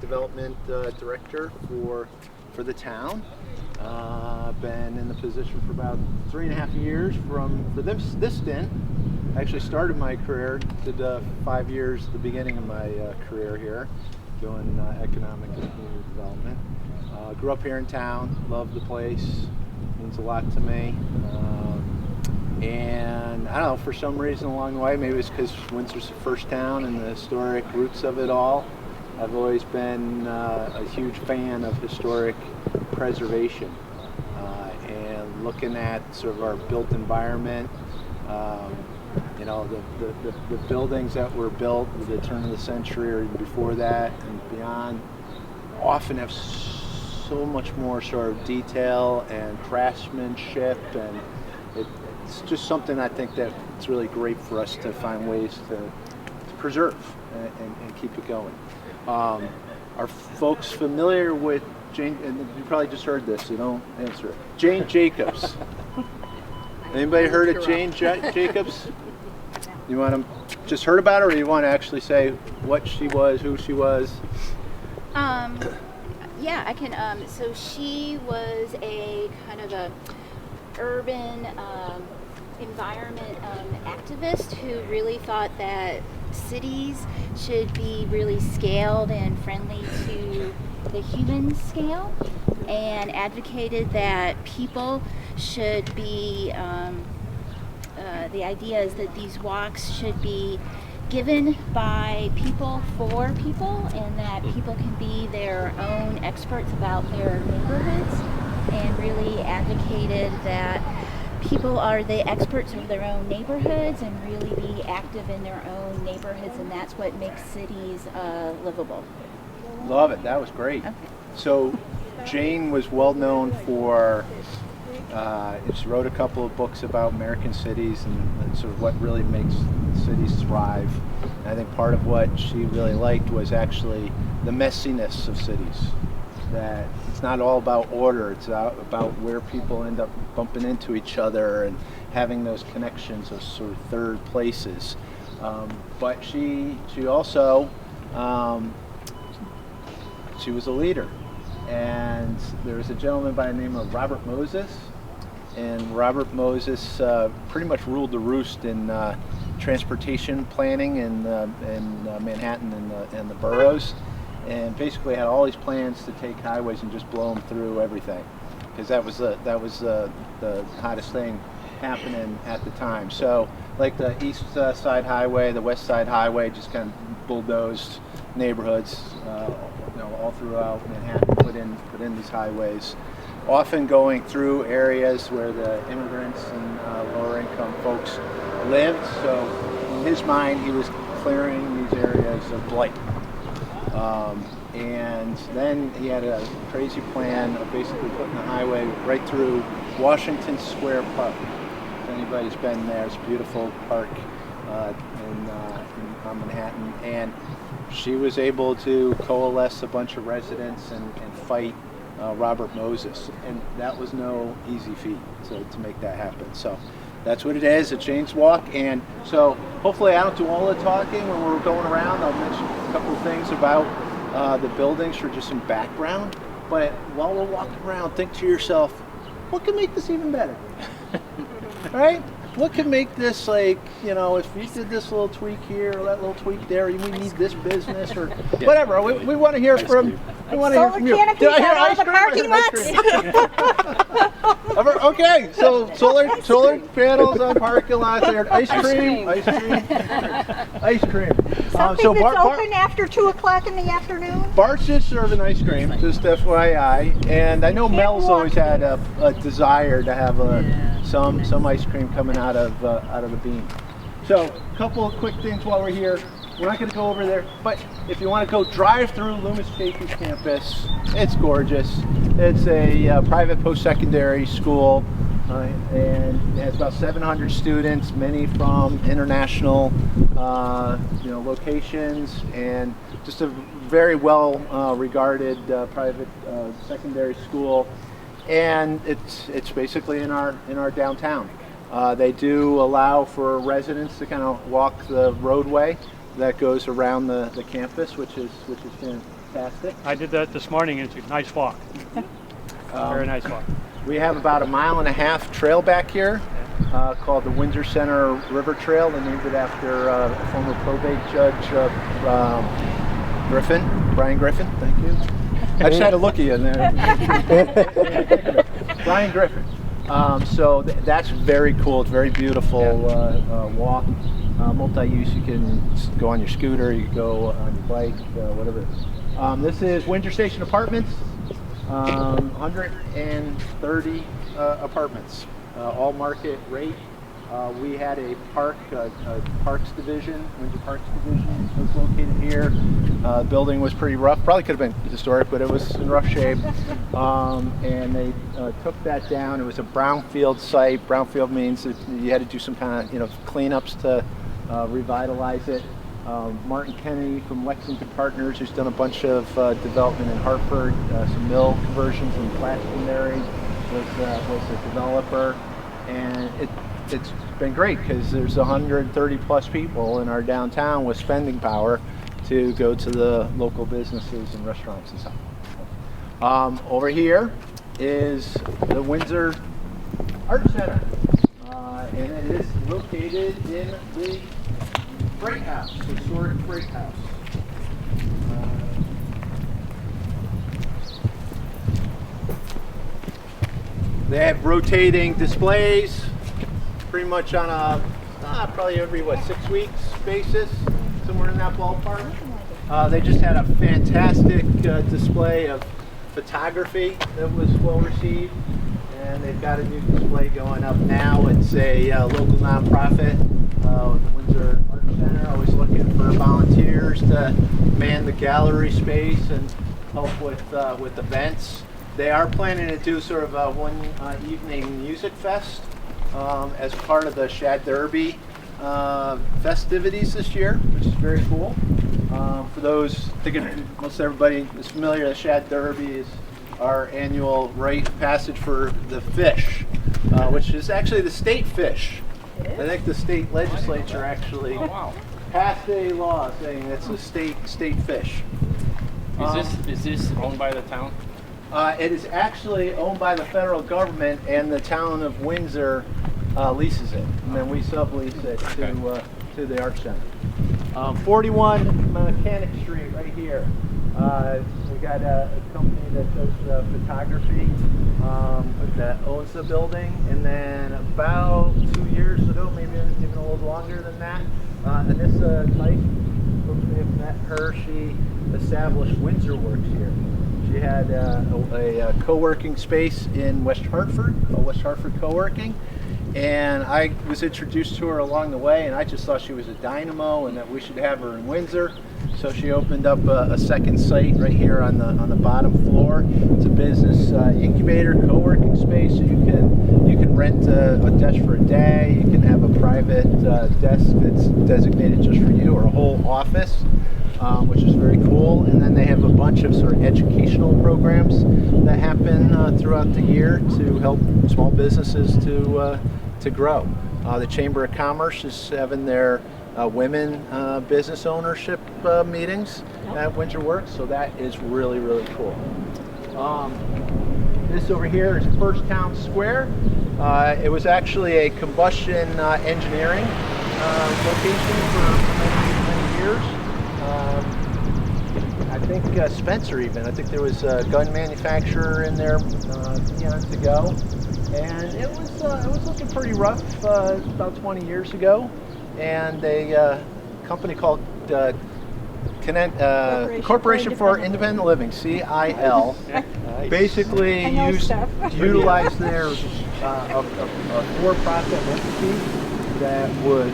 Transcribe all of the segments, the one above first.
development director for the town. I've been in the position for about 3.5 years for this stint. I actually started my career, did 5 years at the beginning of my career here, doing economic and community development. Grew up here in town, love the place, means a lot to me. And I don't know, for some reason along the way, maybe it's because Windsor's the first town and the historic roots of it all, I've always been a huge fan of historic preservation and looking at sort of our built environment. You know, the buildings that were built at the turn of the century or even before that and beyond often have so much more sort of detail and craftsmanship, and it's just something I think that it's really great for us to find ways to preserve and keep it going. Are folks familiar with Jane? And you probably just heard this, so don't answer it. Jane Jacobs. Anybody heard of Jane Jacobs? You want to just heard about her, or you want to actually say what she was, who she was? Yeah, I can. So she was a kind of a urban environment activist who really thought that cities should be really scaled and friendly to the human scale, and advocated that people should be, the idea is that these walks should be given by people for people, and that people can be their own experts about their neighborhoods, and really advocated that people are the experts of their own neighborhoods and really be active in their own neighborhoods, and that's what makes cities livable. Love it. That was great. Okay. So Jane was well known for, she wrote a couple of books about American cities and sort of what really makes cities thrive. And I think part of what she really liked was actually the messiness of cities. That it's not all about order, it's about where people end up bumping into each other and having those connections, those sort of third places. But she also, she was a leader. And there was a gentleman by the name of Robert Moses. And Robert Moses pretty much ruled the roost in transportation planning in Manhattan and the boroughs. And basically had all these plans to take highways and just blow them through everything, because that was the hottest thing happening at the time. So like the east side highway, the west side highway, just kind of bulldozed neighborhoods, all throughout Manhattan. Put in these highways, often going through areas where the immigrants and lower income folks lived. So in his mind, he was clearing these areas of blight. And then he had a crazy plan of basically putting the highway right through Washington Square Park. If anybody's been there, it's a beautiful park in Manhattan. And she was able to coalesce a bunch of residents and fight Robert Moses. And that was no easy feat to make that happen. So that's what it is, a Jane's Walk. And so hopefully I don't do all the talking when we're going around. I'll mention a couple of things about the buildings for just some background. But while we're walking around, think to yourself, what can make this even better? Right? What can make this, like, if we did this little tweak here or that little tweak there, we need this business or whatever. We want to hear from. We want to hear from you. Did I hear ice cream? Parking lots. Okay, so solar panels on parking lots. Ice cream. Something that's open after 2 o'clock in the afternoon. Bart's just serving ice cream, just FYI. And I know Mel's always had a desire to have some ice cream coming out of the bean. So a couple of quick things while we're here. We're not going to go over there, but if you want to go drive through Loomis Chaffee's campus, it's gorgeous. It's a private post-secondary school, and it has about 700 students, many from international locations, and just a very well regarded private secondary school. And it's basically in our downtown. They do allow for residents to kind of walk the roadway that goes around the campus, which is Fantastic. I did that this morning. It's a nice walk. Very nice walk. We have about 1.5 mile trail back here called the Windsor Center River Trail. They named it after a former probate judge, Brian Griffin. Thank you. I just had to look at you in there. Brian Griffin. So that's very cool. It's very beautiful walk. Multi-use. You can go on your scooter. You can go on your bike. Whatever. This is Windsor Station Apartments. 130 apartments, all market rate. We had a parks division, Windsor Parks Division was located here. The building was pretty rough, probably could have been historic, but it was in rough shape. And they took that down. It was a brownfield site. Brownfield means that you had to do some kind of cleanups to revitalize it. Martin Kennedy from Lexington Partners, who's done a bunch of development in Hartford, some mill conversions in Glastonbury, was a developer, and it's been great because there's 130 plus people in our downtown with spending power to go to the local businesses and restaurants and stuff. Over here is the Windsor Art Center, and it is located in the Freight House, historic Freight House. They have rotating displays, pretty much on a probably every 6 weeks basis, somewhere in that ballpark. They just had a fantastic display of photography that was well received, and they've got a new display going up now. It's a local nonprofit, the Windsor Art Center, always looking for volunteers to man the gallery space and help with events. They are planning to do sort of a one evening music fest as part of the Shad Derby festivities this year, which is very cool. For those, I think most everybody is familiar, the Shad Derby is our annual rite of passage for the fish, which is actually the state fish. I think the state legislature actually passed a law saying it's a state fish. Is this owned by the town? It is actually owned by the federal government, and the town of Windsor leases it, and then we sublease it to the Art Center. 41 Mechanic Street right here. We got a company that does photography that owns the building, and then about 2 years ago, maybe even a little longer than that, Anissa Tyke, folks may have met her, she established Windsor Works here. She had a co-working space in West Hartford, called West Hartford Co-working, and I was introduced to her along the way, and I just thought she was a dynamo and that we should have her in Windsor. So she opened up a second site right here on the bottom floor. It's a business incubator, co-working space. So you can rent a desk for a day. You can have a private desk that's designated just for you, or a whole office, which is very cool. And then they have a bunch of sort of educational programs that happen throughout the year to help small businesses to grow. The Chamber of Commerce is having their women business ownership meetings at Windsor Works, so that is really, really cool. This over here is First Town Square. It was actually a combustion engineering location for many years. I think Spencer even. I think there was a gun manufacturer in there eons ago, and it was looking pretty rough about 20 years ago. And a company called Corporation for Independent Living, CIL, basically utilized their a for-profit entity that would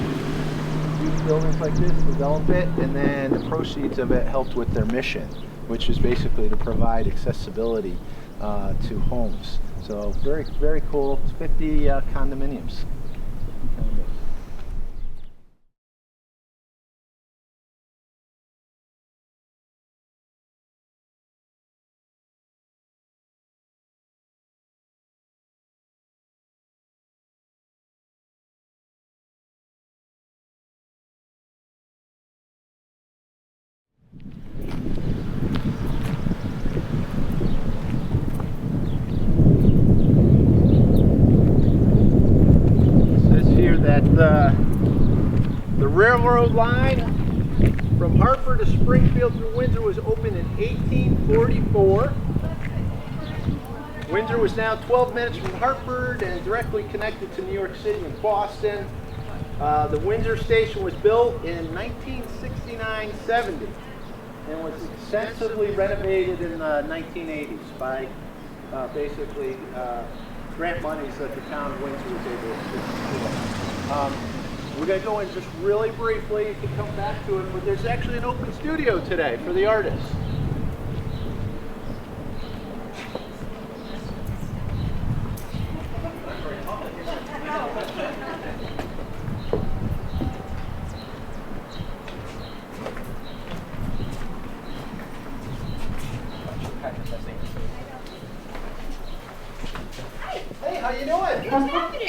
use buildings like this, develop it, and then the proceeds of it helped with their mission, which is basically to provide accessibility to homes. So very, very cool. It's 50 condominiums. the railroad line from Hartford to Springfield through Windsor was opened in 1844. Windsor was now 12 minutes from Hartford and directly connected to New York City and Boston. The Windsor station was built in 1969-70 and was extensively renovated in the 1980s by basically grant monies that the town of Windsor was able to secure. We're going to go in just really briefly. You can come back to it, but there's actually an open studio today for the artists. Hey, how you doing? What's happening?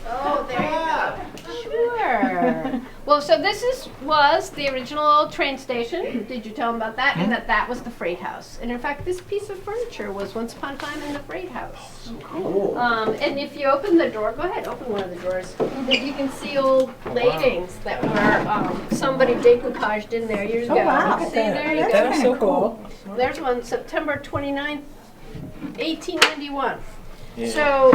Oh, there you go. Sure. Well, so this was the original train station. Did you tell them about that? And that was the freight house. And in fact, this piece of furniture was once upon a time in the freight house. Cool. And if you open the door, go ahead, open one of the doors. You can see old ladings that were somebody decoupaged in there years ago. wow. See, there you go. That's so cool. There's one, September 29th, 1891. So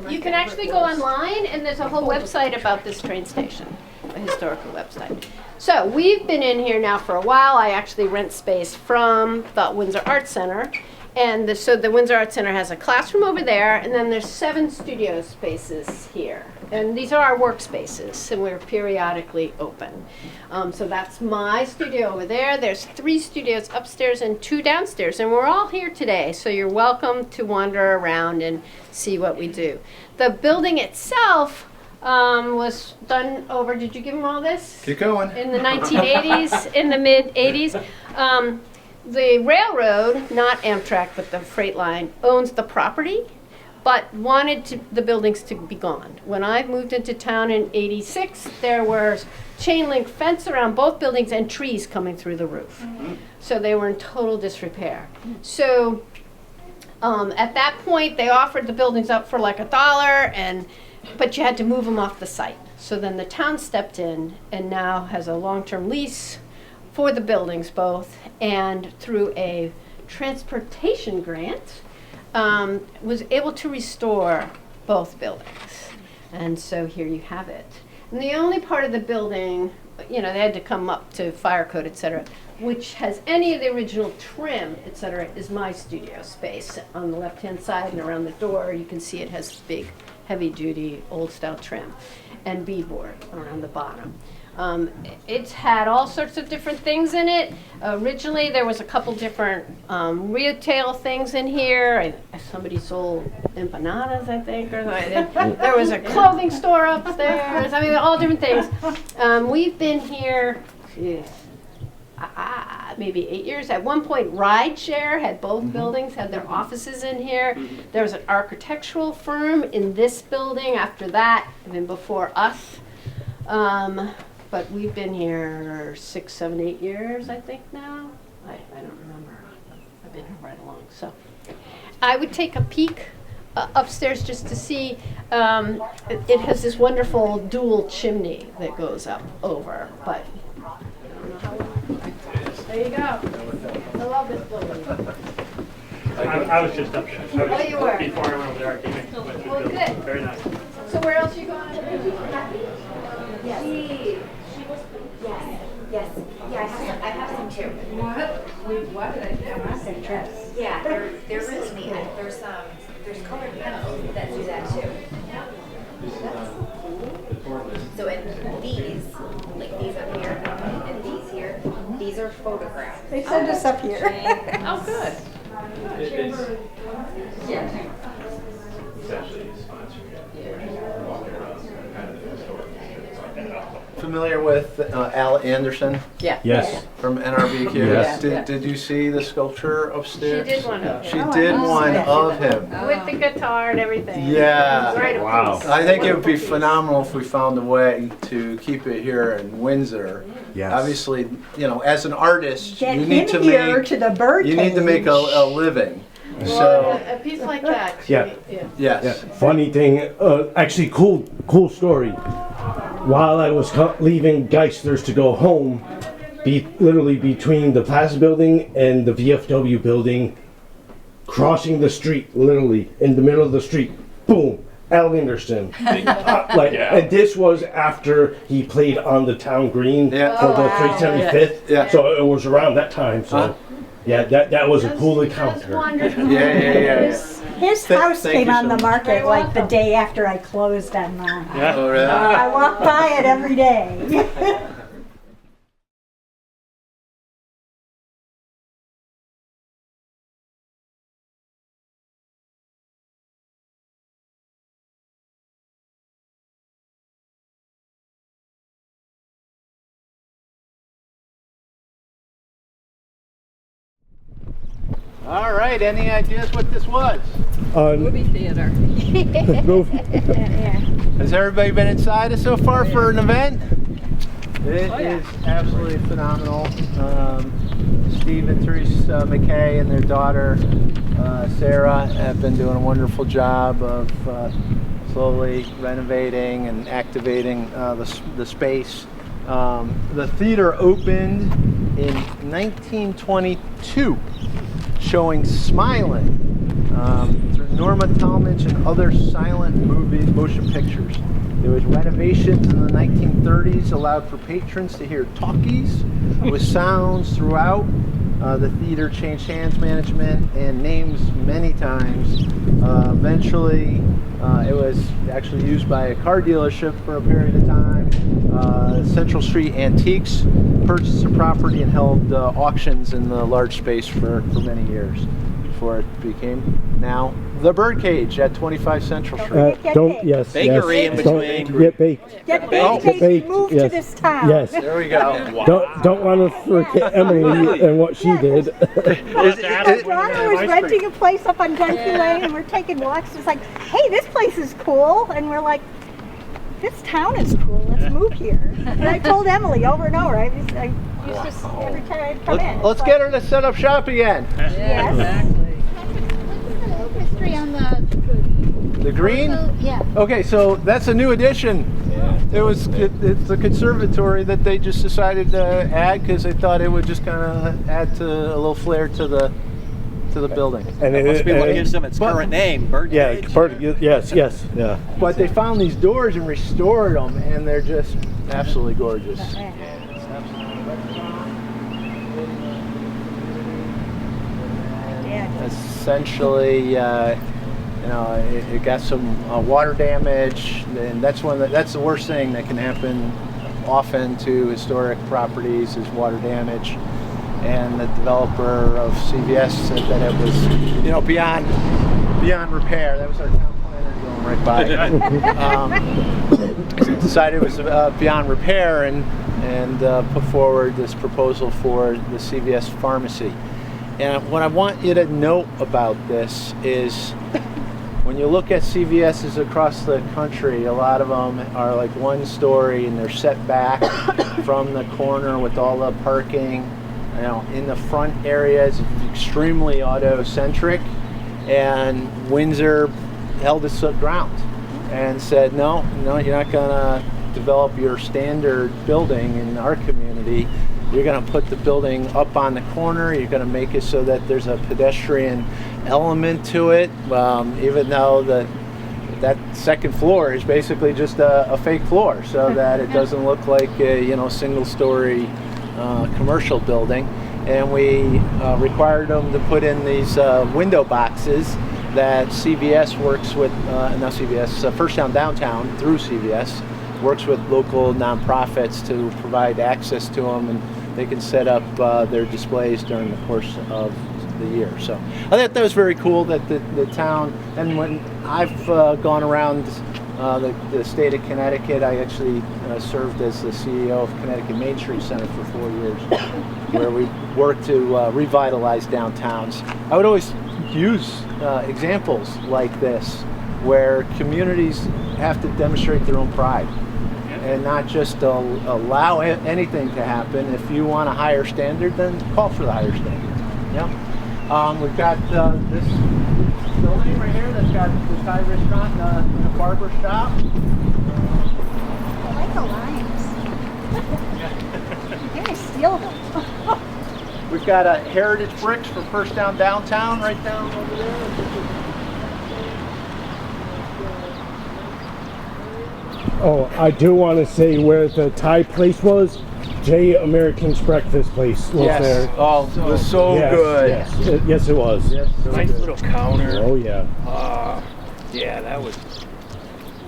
you can actually go online, and there's a whole website about this train station, a historical website. So we've been in here now for a while. I actually rent space from the Windsor Art Center. And so the Windsor Art Center has a classroom over there, and then there's 7 studio spaces here. And these are our workspaces, and we're periodically open. So that's my studio over there. There's 3 studios upstairs and 2 downstairs, and we're all here today. So you're welcome to wander around and see what we do. The building itself was done over, did you give them all this? Keep going. In the 1980s, in the mid-80s. The railroad, not Amtrak, but the freight line, owns the property, but wanted the buildings to be gone. When I moved into town in '86, there was chain link fence around both buildings and trees coming through the roof. Mm-hmm. So they were in total disrepair. So at that point, they offered the buildings up for like $1, but you had to move them off the site. So then the town stepped in and now has a long-term lease for the buildings both, and through a transportation grant, was able to restore both buildings. And so here you have it. And the only part of the building, they had to come up to fire code, et cetera, which has any of the original trim, et cetera, is my studio space. On the left-hand side and around the door, you can see it has big, heavy-duty, old-style trim and beadboard around the bottom. It's had all sorts of different things in it. Originally, there was a couple different retail things in here. Somebody sold empanadas, I think, or there was a clothing store upstairs. I mean, all different things. We've been here, maybe 8 years. At one point, Rideshare had both buildings, had their offices in here. There was an architectural firm in this building after that, even before us. But we've been here 6, 7, 8 years, I think now. I don't remember. I've been here right along. So I would take a peek upstairs just to see. It has this wonderful dual chimney that goes up over, but I don't know how long. There you go. I love this building. I was just up there. Oh, you were? Before I went over there, I came in. Well, good. Very nice. So where else are you going? Yes. Yes. Yeah, I have some too. What did I do? I said dress. Yeah, there is me. There's colored pencils that do that too. So in these, like these up here, and these here, these are photographs. They sent us up here. Oh, good. It's essentially sponsored. Walking around kind of historic. Familiar with Al Anderson Yeah. Yes. from NRBQ? Yes. Did you see the sculpture upstairs? She did one of She him. did one of him. With the guitar and everything. Yeah. Right up Wow. close. I think it would be phenomenal if we found a way to keep it here in Windsor. Yes. Obviously, as an artist, Get you need him to here make to the bird you need to make cage. a living. So, a piece like that. Yeah. yes. Yeah, funny thing, actually cool story. While I was leaving Geisters to go home, literally between the Plaza building and the VFW building, crossing the street, literally in the middle of the street, boom, Al Anderson. And this was after he played on the town green for the 375th. Yeah. So it was around that time. So yeah, that was a cool encounter. Yeah. His house Thank came you on so the much. market like the day after I closed on mine. Oh, really? I walk by it every day. All right, any ideas what this was? Movie theater. Has everybody been inside so far for an event? It is absolutely phenomenal. Steve and Teresa McKay and their daughter Sarah have been doing a wonderful job of slowly renovating and activating the space. The theater opened in 1922, showing Smiling through Norma Talmadge and other silent motion pictures. There was renovations in the 1930s, allowed for patrons to hear talkies with sounds throughout. The theater changed hands management and names many times. Eventually, it was actually used by a car dealership for a period of time. Central Street Antiques purchased the property and held auctions in the large space for many years before it became now the Birdcage at 25 Central Street. Bakery in between. Get baked. Get baked, baked. Move to this town. Yes. There we go. Don't want to forget Emily and what she did. My daughter was renting a place up on Dunphy Lane, and we're taking walks. It's like, hey, this place is cool, and we're like, this town is cool. Let's move here. And I told Emily over and over. I used to every time I'd come in. Let's get her to set up shop again. Yes. History on The green? yeah. Okay, so that's a new addition. It's a conservatory that they just decided to add because they thought it would just kind of add to a little flair to the building. And it must be what gives them its current name, Birdcage. Yes, yeah. But they found these doors and restored them, and they're just absolutely gorgeous. Essentially, it got some water damage, and that's the worst thing that can happen often to historic properties is water damage. And the developer of CVS said that it was, beyond repair. That was our town planner going right by. Decided it was beyond repair and put forward this proposal for the CVS pharmacy. And what I want you to note about this is when you look at CVS's across the country, a lot of them are like one story and they're set back from the corner with all the parking. In the front area is extremely auto-centric, and Windsor held its ground and said, no, you're not going to develop your standard building in our community. You're going to put the building up on the corner. You're going to make it so that there's a pedestrian element to it, even though that second floor is basically just a fake floor, so that it doesn't look like a single-story commercial building. And we required them to put in these window boxes that CVS works with, not CVS, First Down Downtown through CVS works with local nonprofits to provide access to them, and they can set up their displays during the course of the year. So I thought that was very cool that the town, and when I've gone around the state of Connecticut, I actually served as the CEO of Connecticut Main Street Center for 4 years, where we worked to revitalize downtowns. I would always use examples like this, where communities have to demonstrate their own pride and not just allow anything to happen. If you want a higher standard, then call for the higher standard. We've got this got this Thai restaurant and a barber shop. I like the lions. I'm gonna steal them. We've got Heritage Bricks for First Down Downtown right down over there. Oh, I do want to say where the Thai place was. Jay American's Breakfast Place was there. Oh, it was so Yes, good. Yes, it was. Yes, so Nice good. little counter. Oh yeah. Yeah, that was.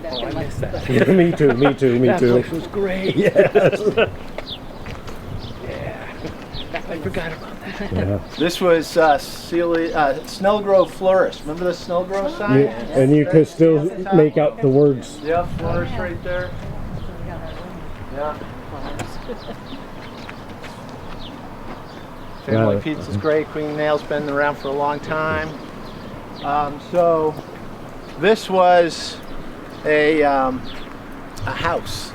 Oh, I missed that. Me too. Me too. That place was great. Yes. Yeah. I forgot about that. Yeah. This was Snellgrove Florist. Remember the Snellgrove sign? Yeah, and you could still make out the words. Yeah, Florist right there. Yeah. Family Pizza's great. Queen Nail's been around for a long time. So this was a house,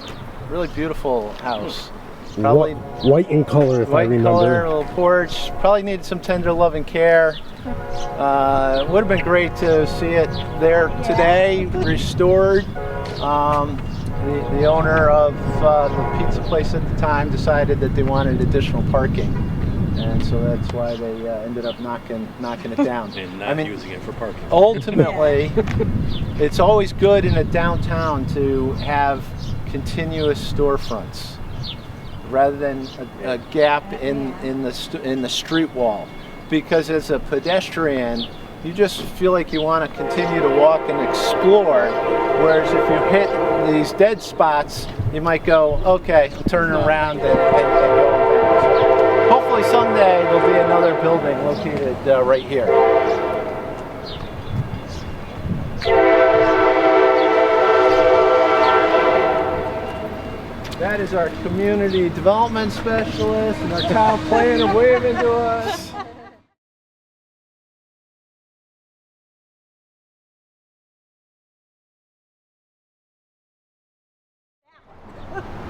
really beautiful house. Probably White in color, if I white remember. color, a little porch. Probably needed some tender love and care. Would have been great to see it there today, restored. The owner of the pizza place at the time decided that they wanted additional parking, and so that's why they ended up knocking it down. And not using it for parking. Ultimately, it's always good in a downtown to have continuous storefronts rather than a gap in the street wall, because as a pedestrian, you just feel like you want to continue to walk and explore, whereas if you hit these dead spots, you might go, okay, I'm turning around and going back. So hopefully someday there'll be another building located right here. That is our community development specialist and our town planner waving to us.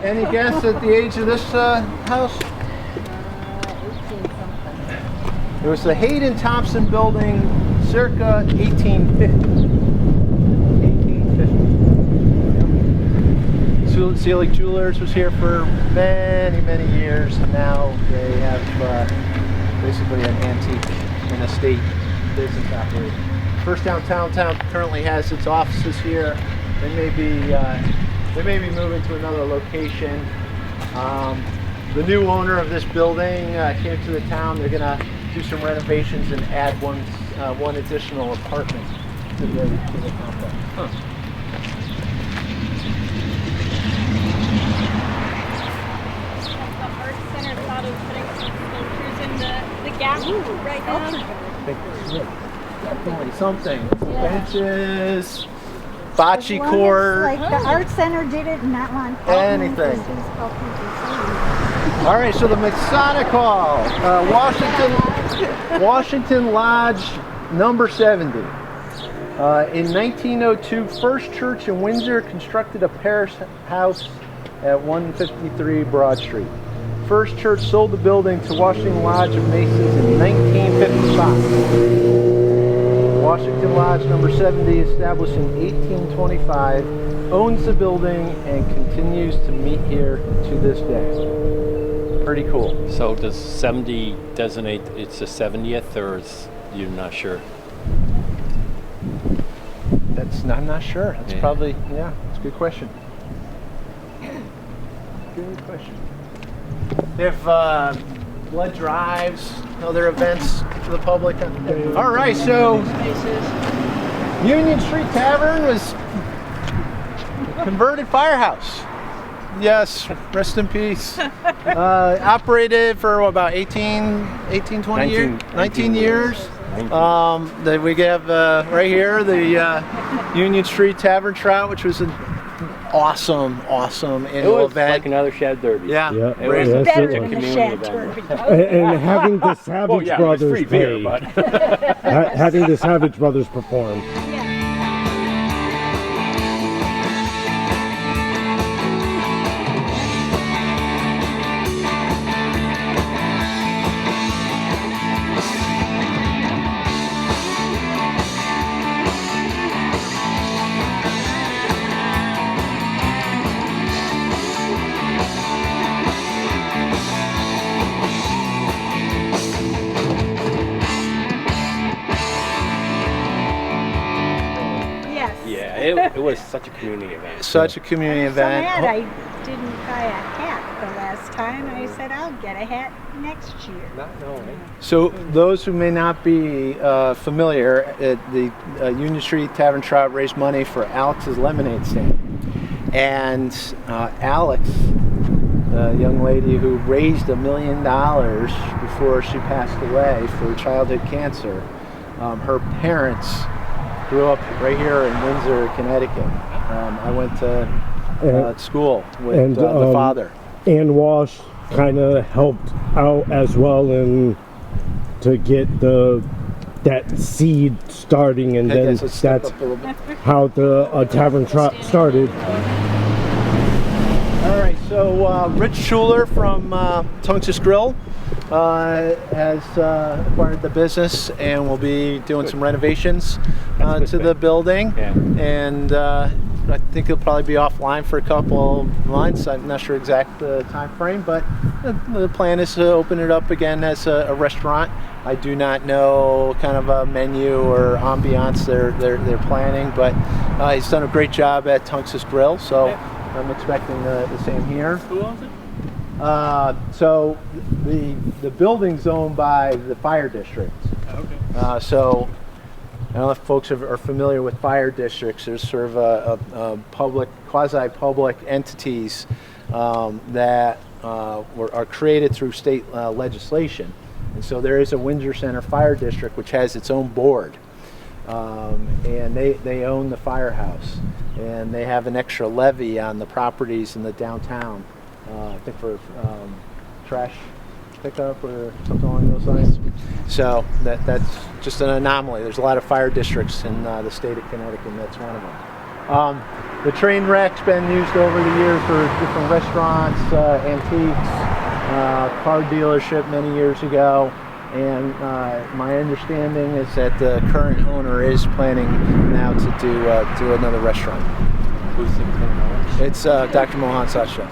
Any guess at the age of this house? 18-something. It was the Hayden Thompson building, circa 1850. 1850. Seelig Jewelers was here for many, many years, and now they have basically an antique and estate business operating. First Downtown currently has its offices here. They may be moving to another location. The new owner of this building came to the town. They're going to do some renovations and add one additional apartment to the complex. Huh. The Art Center thought of putting some sculptures in the gap right now. Definitely something. Benches, bocce court. Like the Art Center did it, and that one. Anything. All right, so the Masonic Hall, Washington Lodge, number 70. In 1902, First Church in Windsor constructed a parish house at 153 Broad Street. First Church sold the building to Washington Lodge of Masons in 1955. Washington Lodge number 70, established in 1825, owns the building and continues to meet here to this day. Pretty cool. So does 70 designate it's the 70th, or is you're not sure? I'm not sure. That's probably, it's a good question. Good question. They have blood drives, other events for the public. All right, so Union Street Tavern was a converted firehouse. Yes, rest in peace. Operated for about 19 years. We have right here the Union Street Tavern Trout, which was an awesome annual event. Like another Shad Derby. Yeah, it was better such a than the community Shad event. Derby. And having the Savage It was Brothers free beer, play, but having the Savage Brothers perform. it was such a community event. Such a community So event. mad I didn't buy a hat the last time. I said I'll get a hat next year. Not knowing. So those who may not be familiar, the Union Street Tavern Trout raised money for Alex's lemonade stand. And Alex, a young lady who raised $1 million before she passed away for childhood cancer, her parents grew up right here in Windsor, Connecticut. I went to school with the father. Ann Walsh kind of helped out as well and to get that seed starting, and then that's how the Tavern Trot started. All right, so Rich Schuler from Tungus Grill has acquired the business and will be doing some renovations to the building. Yeah. And I think he'll probably be offline for a couple months. I'm not sure exact time frame, but the plan is to open it up again as a restaurant. I do not know kind of a menu or ambiance they're planning, but he's done a great job at Tungus Grill, so I'm expecting the same here. Who owns it? So the building's owned by the fire district. Okay. So I don't know if folks are familiar with fire districts. There's sort of a public, quasi-public entities that are created through state legislation. And so there is a Windsor Center Fire District which has its own board. And they own the firehouse. And they have an extra levy on the properties in the downtown, I think for trash pickup or something along those lines. So that's just an anomaly. There's a lot of fire districts in the state of Connecticut, and that's one of them. The train wreck's been used over the years for different restaurants, antiques, car dealership many years ago, and my understanding is that the current owner is planning now to do another restaurant. Who's the current owner? It's Dr. Mohan Satchef.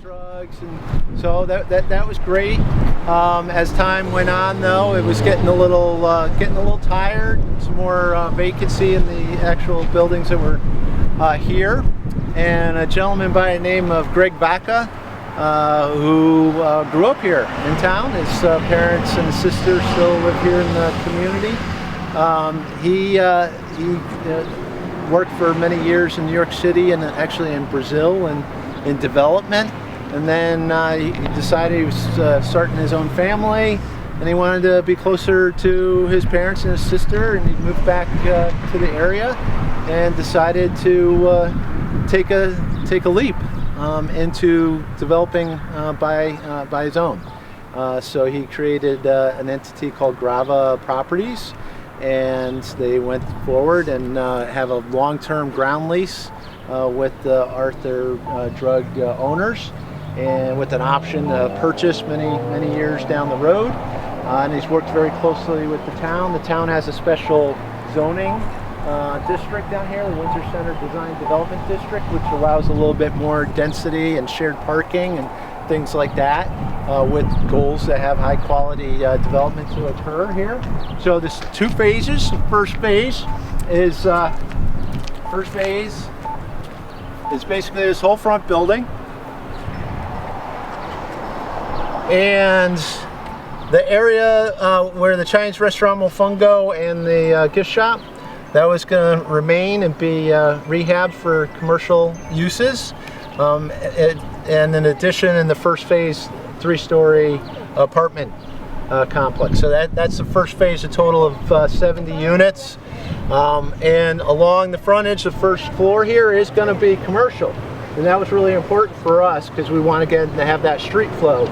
Drugs, and so that was great. As time went on, though, it was getting a little tired. Some more vacancy in the actual buildings that were here, and a gentleman by the name of Greg Baca, who grew up here in town. His parents and his sister still live here in the community. He worked for many years in New York City and actually in Brazil and in development. And then he decided he was starting his own family, and he wanted to be closer to his parents and his sister, and he moved back to the area and decided to take a leap into developing by his own. So he created an entity called Grava Properties, and they went forward and have a long-term ground lease with the Arthur drug owners, and with an option to purchase many years down the road. And he's worked very closely with the town. The town has a special zoning district down here, the Windsor Center Design Development District, which allows a little bit more density and shared parking and things like that, with goals to have high quality development to occur here. So there's two phases. The first phase is basically this whole front building. And the area where the Chinese restaurant Mofongo and the gift shop, that was going to remain and be rehabbed for commercial uses. And in addition, in the first phase, 3-story apartment complex. So that's the first phase, a total of 70 units. And along the front edge, the first floor here is going to be commercial. And that was really important for us because we want to have that street flow.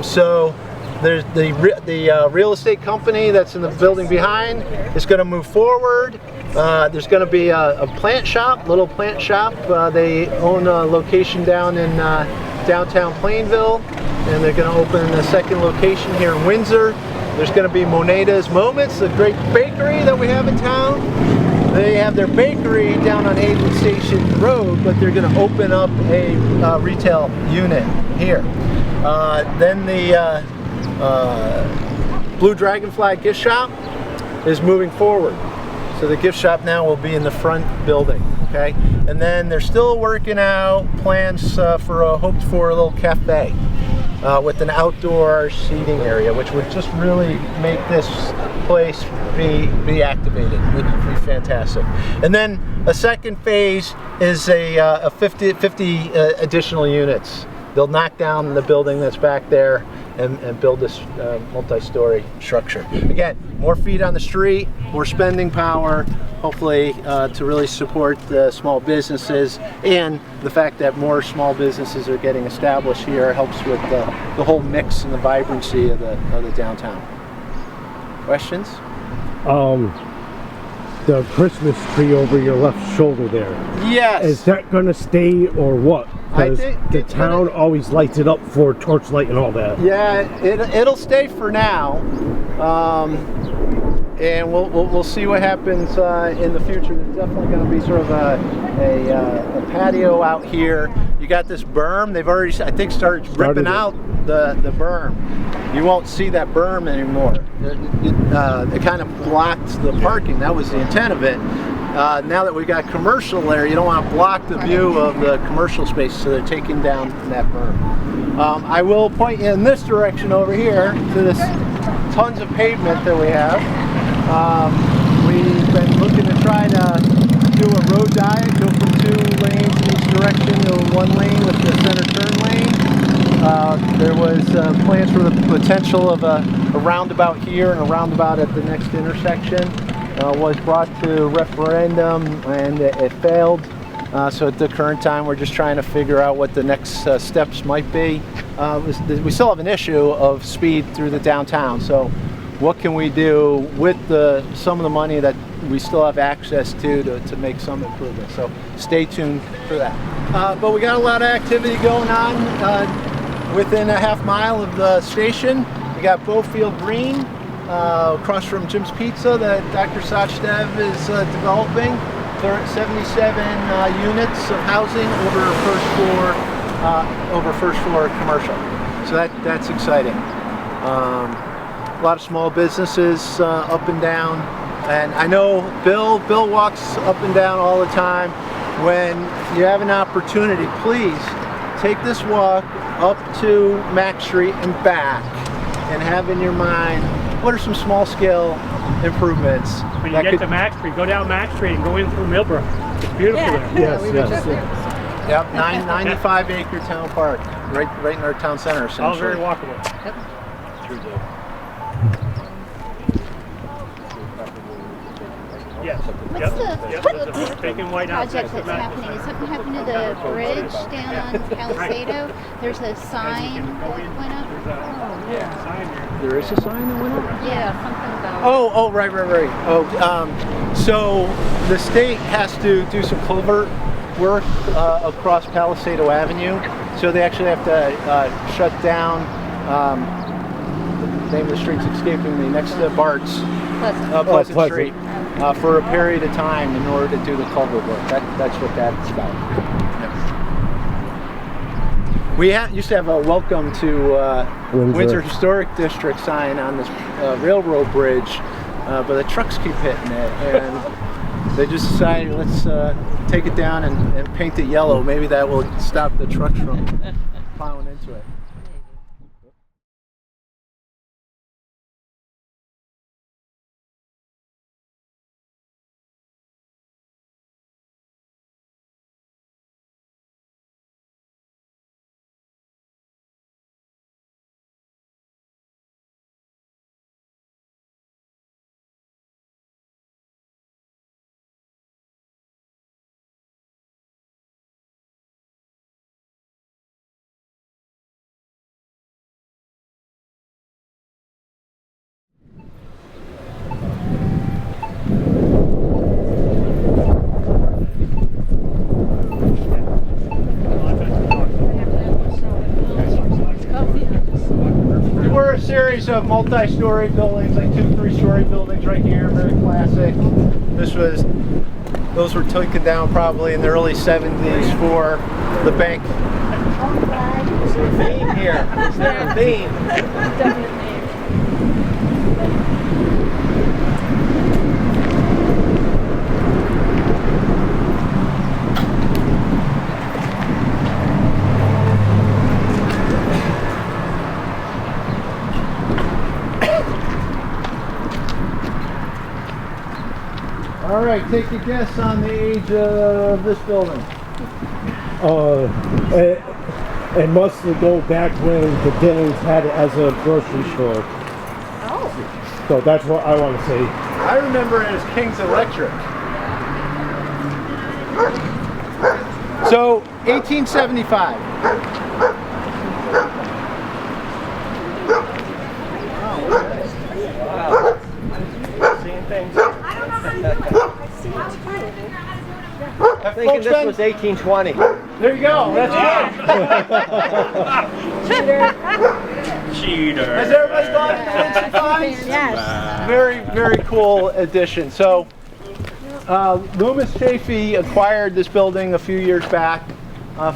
So there's the real estate company that's in the building behind is going to move forward. There's going to be a plant shop, little plant shop. They own a location down in downtown Plainville, and they're going to open a second location here in Windsor. There's going to be Moneda's Moments, the great bakery that we have in town. They have their bakery down on Haven Station Road, but they're going to open up a retail unit here. Then the Blue Dragonfly gift shop is moving forward. So the gift shop now will be in the front building, okay? And then they're still working out plans for a hoped for a little cafe with an outdoor seating area, which would just really make this place be activated, which would be fantastic. And then a second phase is a 50 additional units. They'll knock down the building that's back there and build this multi-story structure. Again, more feet on the street, more spending power, hopefully to really support the small businesses, and the fact that more small businesses are getting established here helps with the whole mix and the vibrancy of the downtown. Questions? The Christmas tree over your left shoulder there. Yes. Is that going to stay or what? Because the town always lights it up for torchlight and all that. Yeah, it'll stay for now, and we'll see what happens in the future. There's definitely going to be sort of a patio out here. You got this berm. They've already, I think, started ripping out the berm. You won't see that berm anymore. It kind of blocked the parking. That was the intent of it. Now that we got commercial there, you don't want to block the view of the commercial space, so they're taking down that berm. I will point you in this direction over here to this tons of pavement that we have. We've been looking to try to do a road diet, go from 2 lanes in each direction to 1 lane with the center turn lane. There was plans for the potential of a roundabout here and a roundabout at the next intersection. Was brought to referendum and it failed. So at the current time, we're just trying to figure out what the next steps might be. We still have an issue of speed through the downtown. So what can we do with some of the money that we still have access to make some improvements? So stay tuned for that. But we got a lot of activity going on within a half mile of the station. We got Bowfield Green. Across from Jim's Pizza that Dr. Sachdev is developing. 77 units of housing over first floor commercial. So that's exciting. A lot of small businesses up and down, and I know Bill walks up and down all the time. When you have an opportunity, please take this walk up to Mack Street and back, and have in your mind, what are some small-scale improvements? When you get to Mack Street, go down Mack Street and go in through Millbrook. It's beautiful there. Yes. Yep, 95-acre town park, right in our town center, essentially. All very walkable. Yep. Yes. What's the taking white out project that's happening? Is something happening to the bridge down on Palisado? There's a sign that went up. There is a sign that went up? Yeah, something about. Oh, right. Oh, so the state has to do some culvert work across Palisado Avenue. So they actually have to shut down. The name of the street's escaping me. Next to Bart's. Pleasant Street. For a period of time in order to do the culvert work. That's what that's about. Yep. We used to have a welcome to Windsor Historic District sign on this railroad bridge, but the trucks keep hitting it, and they just decided, let's take it down and paint it yellow. Maybe that will stop the trucks from plowing into it. bunch of multi-story buildings, like 2, 3-story buildings right here, very classic. Those were taken down probably in the early 70s for the bank. Is there a theme here? Is there a theme? Definitely. All right, take a guess on the age of this building. It must go back when the Dennings had it as a grocery store. Oh. So that's what I want to say. I remember it as King's Electric. So, 1875. Seeing things. I'm Thinking this was 1820. There you go. That's good. Cheater. Has everybody gone to Windsor Center? Yes. Very, very cool addition. So, Loomis Chafee acquired this building a few years back.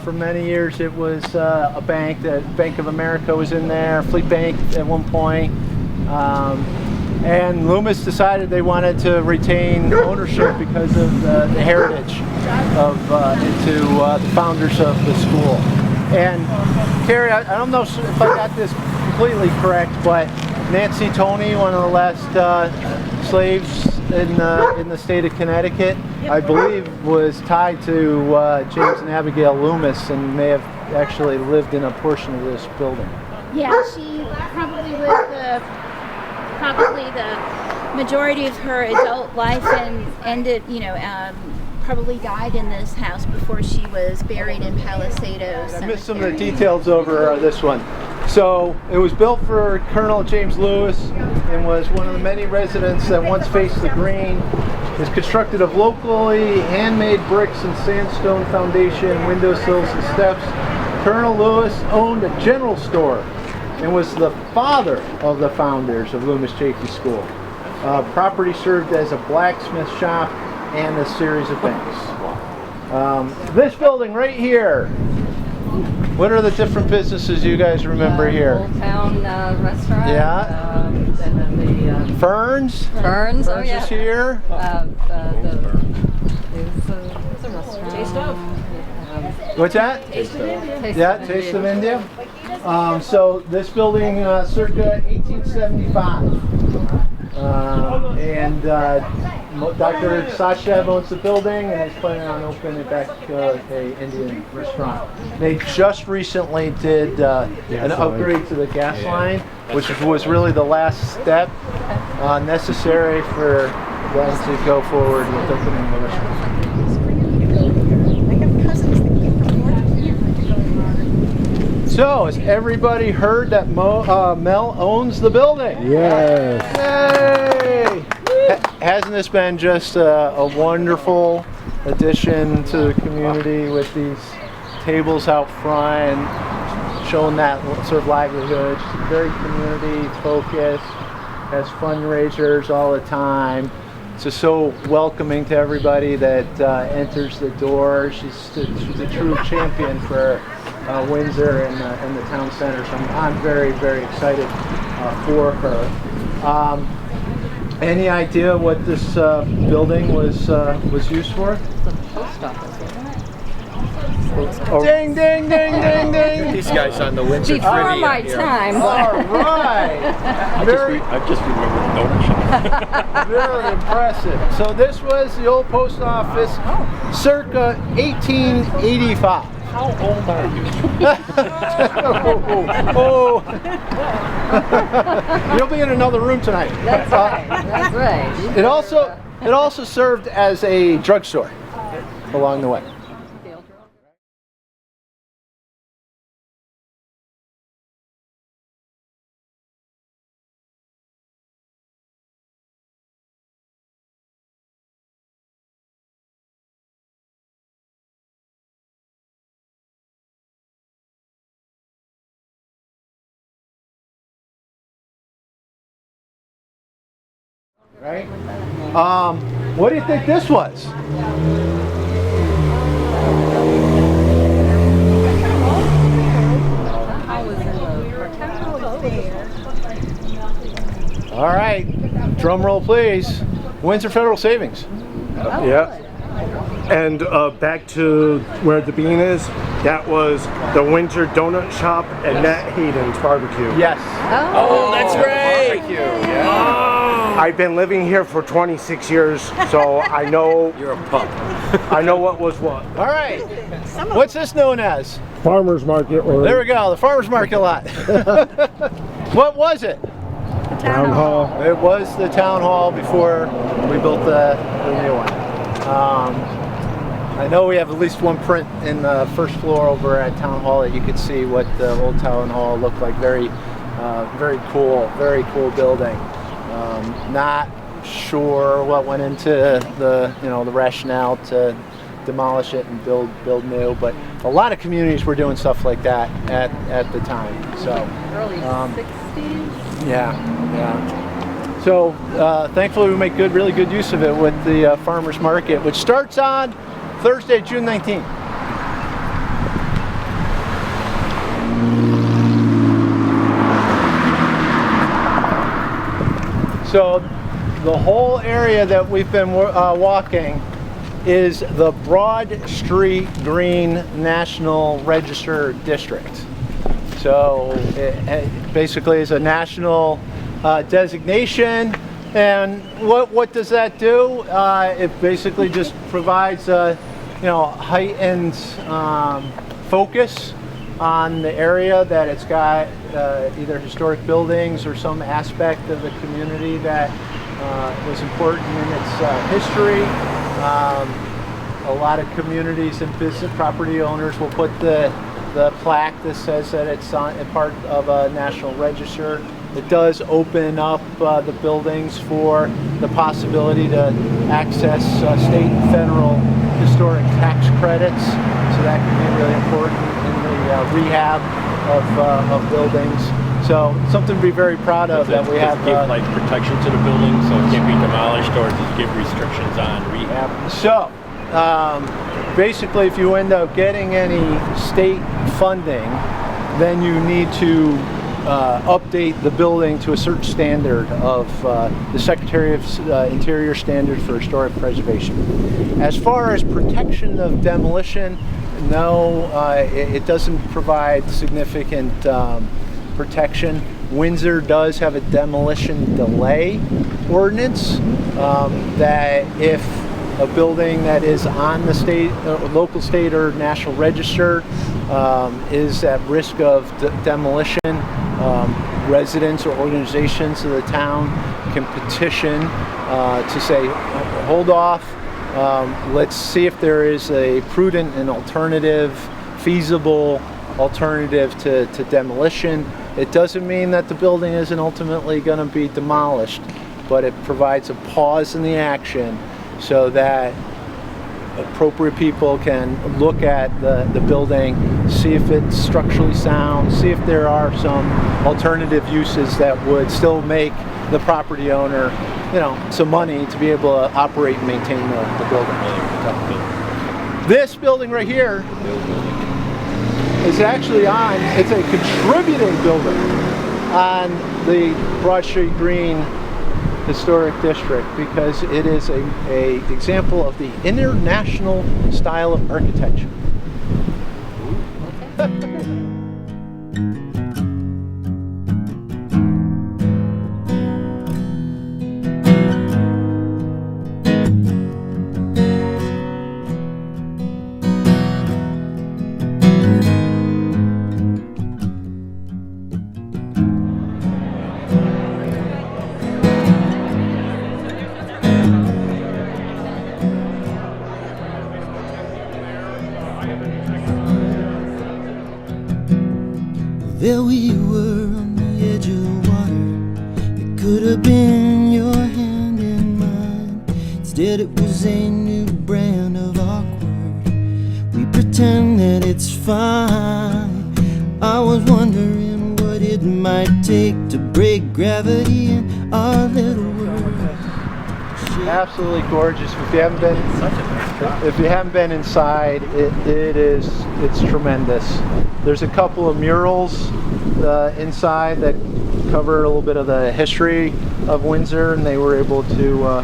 For many years, it was a bank. The Bank of America was in there, Fleet Bank at one point. And Loomis decided they wanted to retain ownership because of the heritage of the founders of the school. And Carrie, I don't know if I got this completely correct, but Nancy Toney, one of the last slaves in the state of Connecticut, I believe was tied to James and Abigail Loomis and may have actually lived in a portion of this building. Yeah, she probably was probably the majority of her adult life and ended, probably died in this house before she was buried in Palisado Cemetery. I missed some of the details over this one. So it was built for Colonel James Lewis and was one of the many residences that once faced the green. It's constructed of locally handmade bricks and sandstone foundation, windowsills and steps. Colonel Lewis owned a general store and was the father of the founders of Loomis Chafee School. Property served as a blacksmith shop and a series of banks. This building right here, what are the different businesses you guys remember here? Old Town Restaurant. Yeah. And then the Ferns? Ferns, oh Ferns yeah. is here. There's a restaurant. Taste of. What's that? Taste of India. Yeah, Taste of India. So this building, circa 1875. And Dr. Sachdev owns the building and is planning on opening it back an Indian restaurant. They just recently did an upgrade to the gas line, which was really the last step necessary for them to go forward with opening the restaurant. I have cousins that came from North. So, has everybody heard that Mel owns the building? Yes. Yay! Hasn't this been just a wonderful addition to the community with these tables out front, showing that sort of livelihood? She's very community focused, has fundraisers all the time. It's just so welcoming to everybody that enters the door. She's a true champion for Windsor and the town center. So I'm very, very excited for her. Any idea what this building was used for? The post office, wasn't it? Ding, ding, ding, ding, ding. These guys on the Windsor Before trivia my here. time. All right. I just remember the donor shop. Very impressive. So this was the old post office, circa 1885. How old are you? Oh. You'll be in another room tonight. That's right. That's right. It also served as a drugstore along the way. right? What do you think this was? All right, drum roll please. Windsor Federal Savings. Yeah. And back to where the bean is, that was the Windsor Donut Shop and Nat Hayden's Barbecue. Yes. Oh, that's right. Barbecue, yeah. I've been living here for 26 years, so I know. You're a pup. I know what was what. All right. What's this known as? Farmers market or There we go, the farmer's market lot. What was it? town hall. It was the town hall before we built the new one. I know we have at least one print in the first floor over at town hall that you could see what the old town hall looked like. Very cool building. Not sure what went into the rationale to demolish it and build new, but a lot of communities were doing stuff like that at the time. So early 60s. Yeah. So thankfully we make really good use of it with the farmers market, which starts on Thursday, June 19th. So the whole area that we've been walking is the Broad Street Green National Register District. So it basically is a national designation. And what does that do? It basically just provides heightened focus on the area that it's got either historic buildings or some aspect of the community that was important in its history. A lot of communities and business property owners will put the plaque that says that it's a part of a national register. It does open up the buildings for the possibility to access state and federal historic tax credits. So that can be really important in the rehab of buildings. So something to be very proud of that we have. Give like protection to the building, so it can't be demolished, or does it give restrictions on rehab? So basically, if you end up getting any state funding, then you need to update the building to a certain standard of the Secretary of Interior standard for historic preservation. As far as protection of demolition, no, it doesn't provide significant protection. Windsor does have a demolition delay ordinance that if a building that is on the state, local, state, or national register is at risk of demolition, residents or organizations of the town can petition to say, hold off, let's see if there is a prudent and alternative, feasible alternative to demolition. It doesn't mean that the building isn't ultimately going to be demolished, but it provides a pause in the action so that appropriate people can look at the building, see if it's structurally sound, see if there are some alternative uses that would still make the property owner, some money to be able to operate and maintain the building. This building right here is actually it's a contributing building on the Broad Street Green Historic District because it is a example of the international style of architecture. There we were on the edge of the water. It could have been your hand in mine. Instead it was a new brand of awkward. We pretend that it's fine. I was wondering what it might take to break gravity in our little world. absolutely gorgeous. If you haven't been inside, it's tremendous. There's a couple of murals inside that cover a little bit of the history of Windsor, and they were able to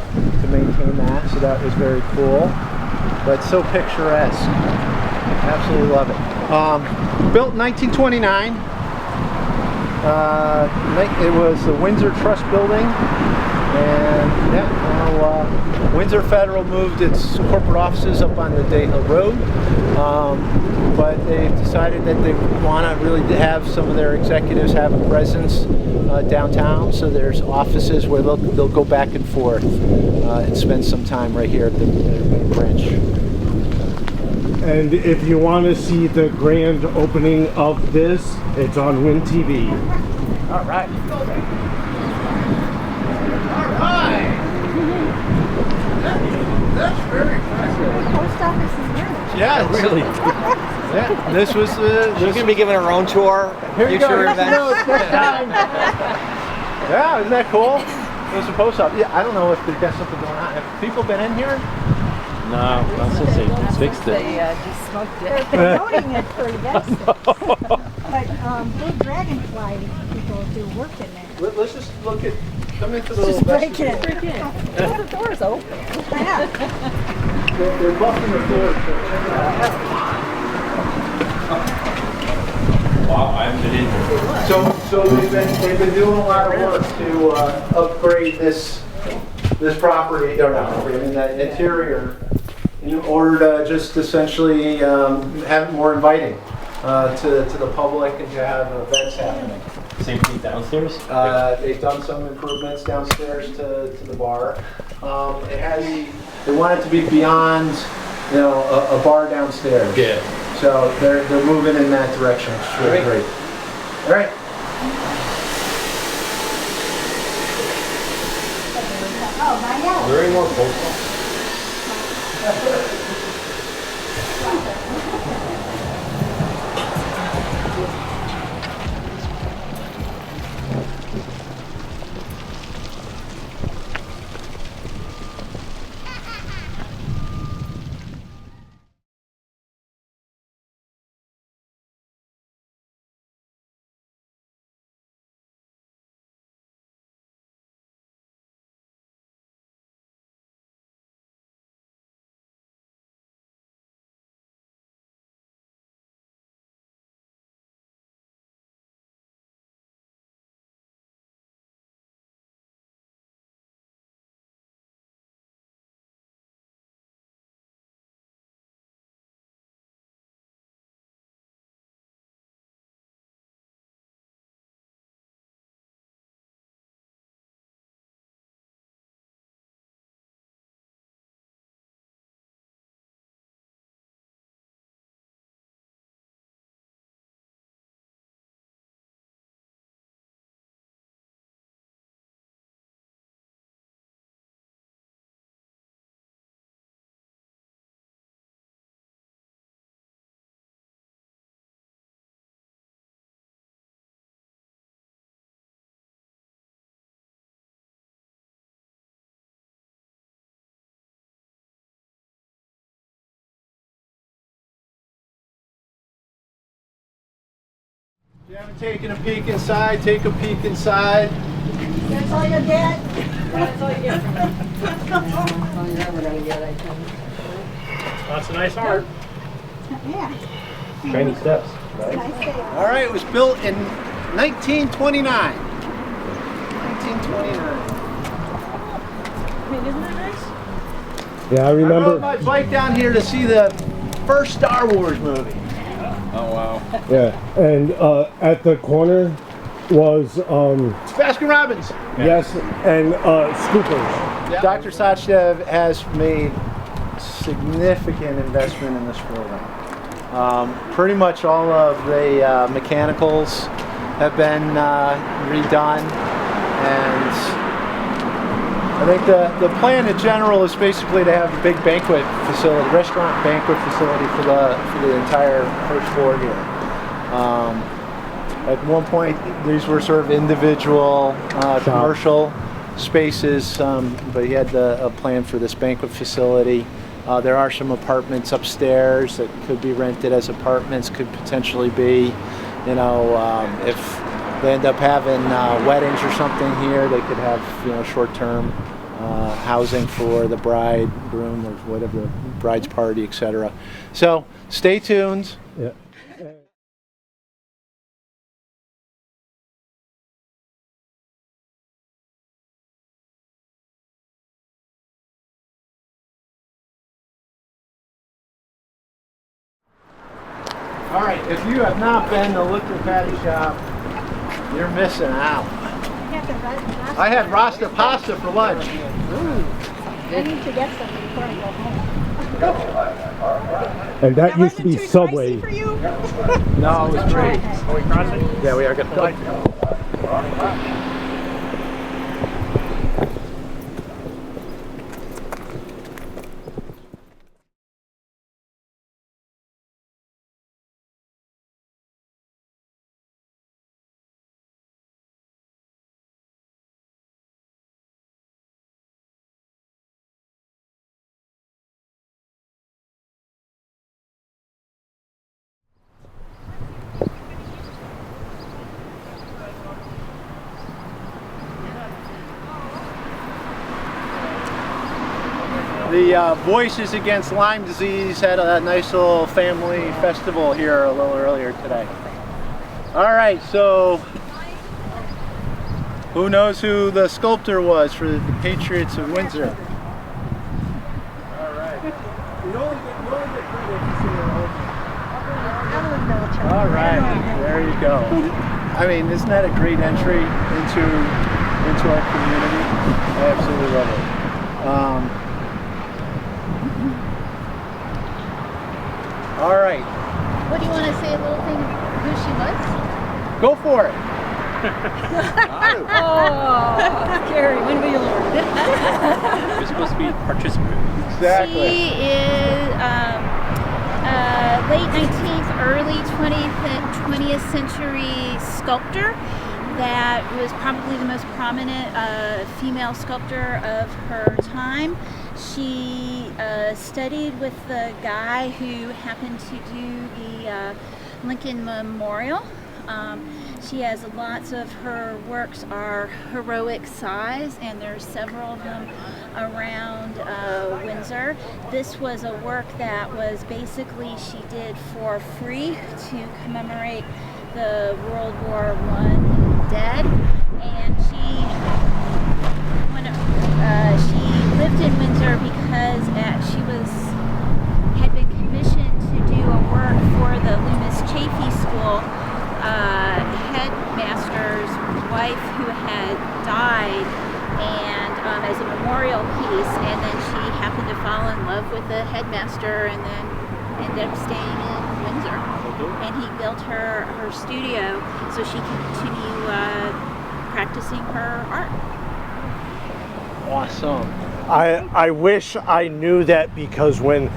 maintain that, so that was very cool. But so picturesque. Absolutely love it. Built in 1929. It was the Windsor Trust Building, and Windsor Federal moved its corporate offices up on the Day Hill Road, but they've decided that they want to really have some of their executives have a presence downtown, so there's offices where they'll go back and forth and spend some time right here at their main branch. And if you want to see the grand opening of this, it's on Win TV. All right. All right. That's very impressive. The post office is here. Yeah, Really? Yeah, this was She's gonna be giving her own tour. Here you go. Future Next events. note, next time. Yeah, isn't that cool? There's a post office. Yeah, I don't know if they've got something going on. Have people been in here? No, not since they fixed it. They just smoked They're it. promoting it for events. But Blue Dragonfly people do work in there. Let's just look at. Come into the Just little break it. vestibule. Well, the door's open. Yeah. They're buffing the floor. Wow, I haven't been in here. So they've been doing a lot of work to upgrade this property, or not property, I mean the interior, in order to just essentially have it more inviting to the public and to have events happening. Same thing downstairs? They've done some improvements downstairs to the bar. They want it to be beyond, a bar downstairs. Yeah. So they're moving in that direction, which is really great. All right. Oh, my God. Are there any more post If you haven't taken a peek inside, take a peek inside. That's all you get? That's all you get from me. Oh, you're never gonna get, I think. Lots of nice art. Yeah. Shiny steps, right? Nice day. All right, it was built in 1929. 1929. I mean, isn't that nice? Yeah, I I remember. rode my bike down here to see the first Star Wars movie. Oh, wow. Yeah, and at the corner was It's Baskin Robbins. yes, and Scoopers. Yeah. Dr. Sachdev has made significant investment in this building. Pretty much all of the mechanicals have been redone, and I think the plan in general is basically to have a big banquet facility, restaurant banquet facility for the entire first floor here. At one point, these were sort of individual commercial spaces, but he had a plan for this banquet facility. There are some apartments upstairs that could be rented as apartments, could potentially be, you know, if they end up having weddings or something here, they could have, you know, short-term housing for the bride, groom, or whatever, the bride's party, etc. So stay tuned. Yeah. All right, if you have not been to Liquor Patty Shop, you're missing out. I had Rasta pasta for lunch. I need to get some before I go home. And that used to be Subway. For you? No, it was great. Are we crossing? Yeah, we are going to. The Voices Against Lyme Disease had a nice little family festival here a little earlier today. All right, so who knows who the sculptor was for the Patriots of Windsor? All right. You only get credit if you see your old. All right, there you go. I mean, isn't that a great entry into our community? I absolutely love it. All right. What do you want to say? A little thing who she was? Go for it. Oh, Gary, when will you learn? You're supposed to be participant. Exactly. She is late 19th, early 20th century sculptor that was probably the most prominent female sculptor of her time. She studied with the guy who happened to do the Lincoln Memorial. She has lots of her works are heroic size, and there's several of them around Windsor. This was a work that was basically she did for free to commemorate the World War I dead, and she lived in Windsor because had been commissioned to do a work for the Loomis Chaffee School headmaster's wife who had died, and as a memorial piece, and then she happened to fall in love with the headmaster and then ended up staying in Windsor. And he built her studio so she could continue practicing her art. Awesome. I wish I knew that, because when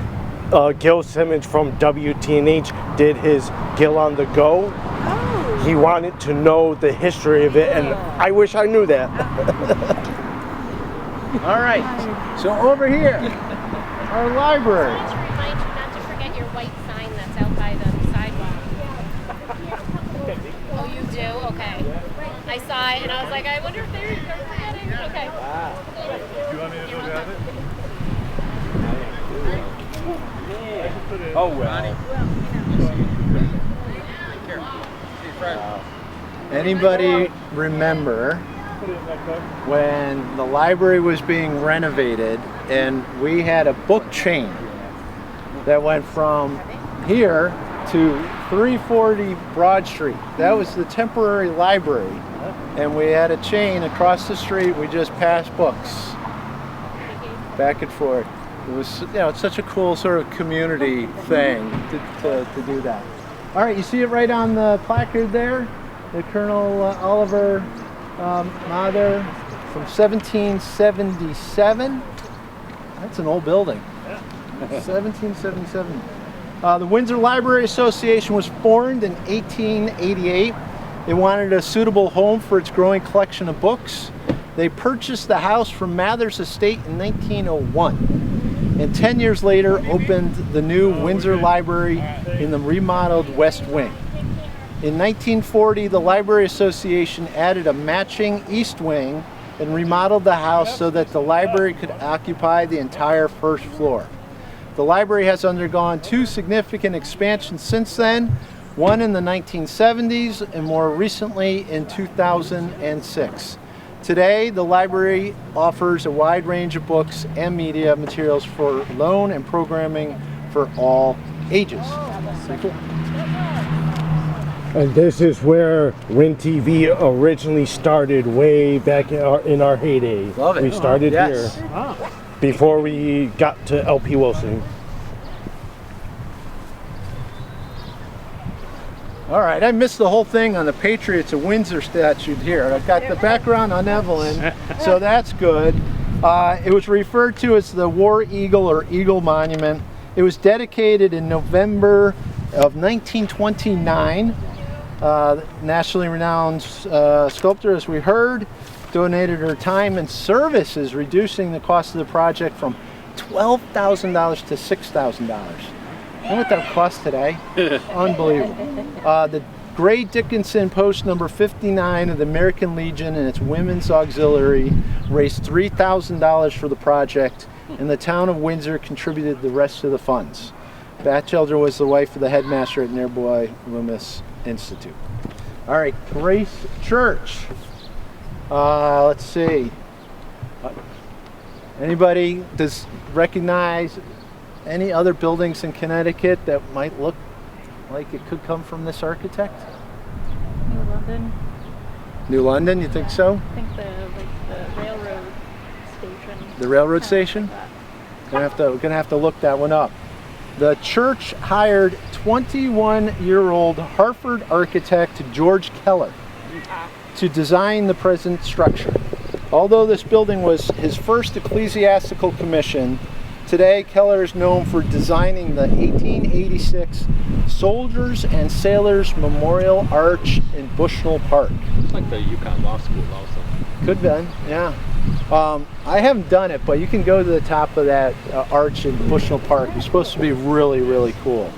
Gil Simmons from WTNH did his Gil on the Go, he wanted to know the history of it, and I wish I knew that. All right, so over here, our library. To remind you not to forget your white sign that's out by the sidewalk. Oh, you do? Okay. I saw it and I was like, I wonder if they're forgetting. Okay. Do you want me to go grab it? Oh, well. Anybody remember when the library was being renovated and we had a book chain that went from here to 340 Broad Street? That was the temporary library, and we had a chain across the street. We just passed books back and forth. It was, it's such a cool sort of community thing to do that. All right, you see it right on the placard there, the Colonel Oliver Mather from 1777. That's an old building. 1777. The Windsor Library Association was formed in 1888. They wanted a suitable home for its growing collection of books. They purchased the house from Mather's estate in 1901, and 10 years later opened the new Windsor Library in the remodeled West Wing. In 1940, the Library Association added a matching East Wing and remodeled the house so that the library could occupy the entire first floor. The library has undergone 2 significant expansions since then, one in the 1970s and more recently in 2006. Today, the library offers a wide range of books and media materials for loan and programming for all ages. Pretty cool. And this is where Win TV originally started way back in our heyday. Love it. We started Yes. here before we got to LP Wilson. All right, I missed the whole thing on the Patriots of Windsor statue here. I've got the background on Evelyn, so that's good. It was referred to as the War Eagle or Eagle Monument. It was dedicated in November of 1929. Nationally renowned sculptor, as we heard, donated her time and services, reducing the cost of the project from $12,000 to $6,000. You know what that would cost today? Unbelievable. The Gray Dickinson Post number 59 of the American Legion and its Women's Auxiliary raised $3,000 for the project, and the town of Windsor contributed the rest of the funds. Batchelder was the wife of the headmaster at nearby Loomis Institute. All right, Grace Church. Let's see. Anybody does recognize any other buildings in Connecticut that might look like it could come from this architect? New London. New London, you think so? I think the railroad station. The railroad station? We're gonna have to look that one up. The church hired 21-year-old Hartford architect George Keller to design the present structure. Although this building was his first ecclesiastical commission, today Keller is known for designing the 1886 Soldiers and Sailors Memorial Arch in Bushnell Park. It's like the UConn Law School also. Could be, yeah. I haven't done it, but you can go to the top of that arch in Bushnell Park. It's supposed to be really, really cool.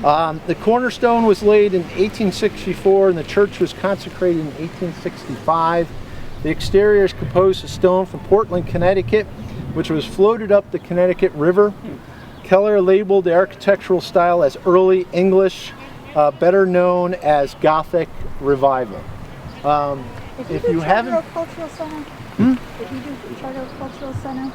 The cornerstone was laid in 1864 and the church was consecrated in 1865. The exterior is composed of stone from Portland, Connecticut, which was floated up the Connecticut River. Keller labeled the architectural style as early English, better known as Gothic Revival. If you haven't... Cultural Center? Did you do Charter Cultural Center?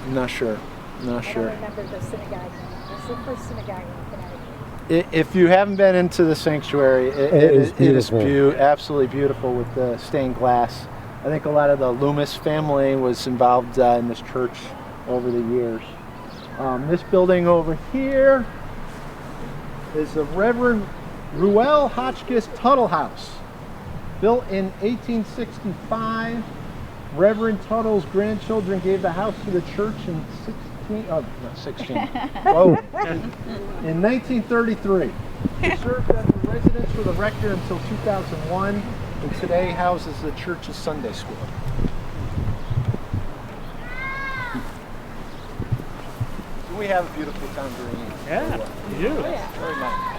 Not sure. Not I sure. don't remember the synagogue. It's the first synagogue in Connecticut. If you haven't been into the sanctuary, it is beautiful. Absolutely beautiful with the stained glass. I think a lot of the Loomis family was involved in this church over the years. This building over here is the Reverend Ruel Hotchkiss Tuttle House. Built in 1865, Reverend Tuttle's grandchildren gave the house to the church in 1933. It served as a residence for the rector until 2001, and today houses the church's Sunday school. So we have a beautiful town green. Yeah, you do. Oh, yeah. Very nice.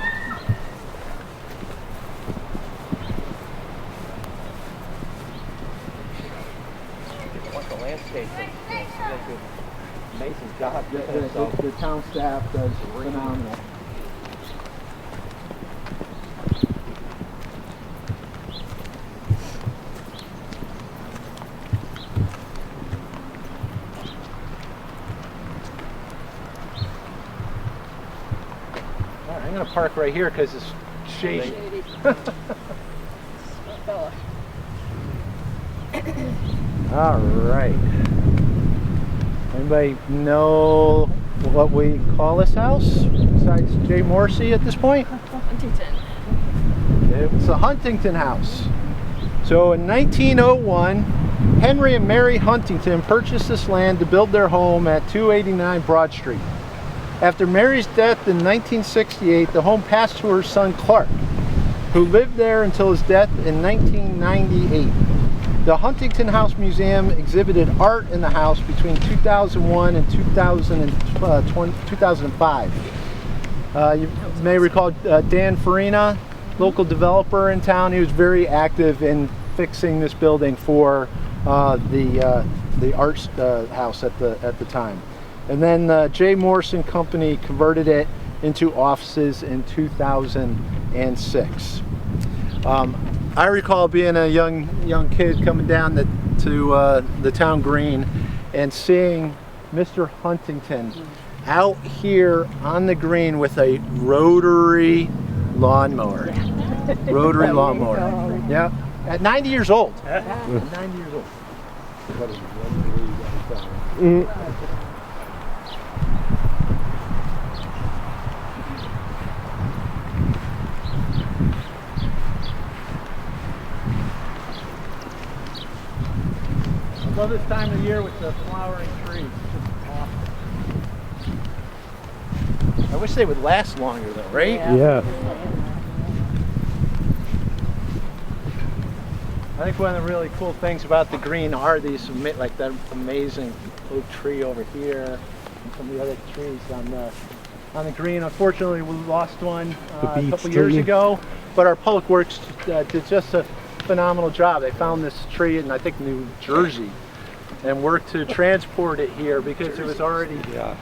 The landscape is amazing job. The town staff does phenomenal. All right, I'm going to park right here because it's shady. All right. Anybody know what we call this house besides J. Morrissey at this point? Huntington. It's the Huntington House. So in 1901, Henry and Mary Huntington purchased this land to build their home at 289 Broad Street. After Mary's death in 1968, the home passed to her son Clark, who lived there until his death in 1998. The Huntington House Museum exhibited art in the house between 2001 and 2005. You may recall Dan Farina, local developer in town. He was very active in fixing this building for the arts house at the time. And then J. Morrison Company converted it into offices in 2006. I recall being a young kid coming down to the town green and seeing Mr. Huntington out here on the green with a rotary lawnmower. Rotary lawnmower. Yeah. At 90 years old. At 90 years old. I love this time of year with the flowering trees. It's just awesome. I wish they would last longer though, right? Yeah. I think one of the really cool things about the green are these, like that amazing oak tree over here, and some of the other trees on the green. Unfortunately, we lost one a couple years ago, but our public works did just a phenomenal job. They found this tree in, I think, New Jersey, and worked to transport it here because it was already. Yeah.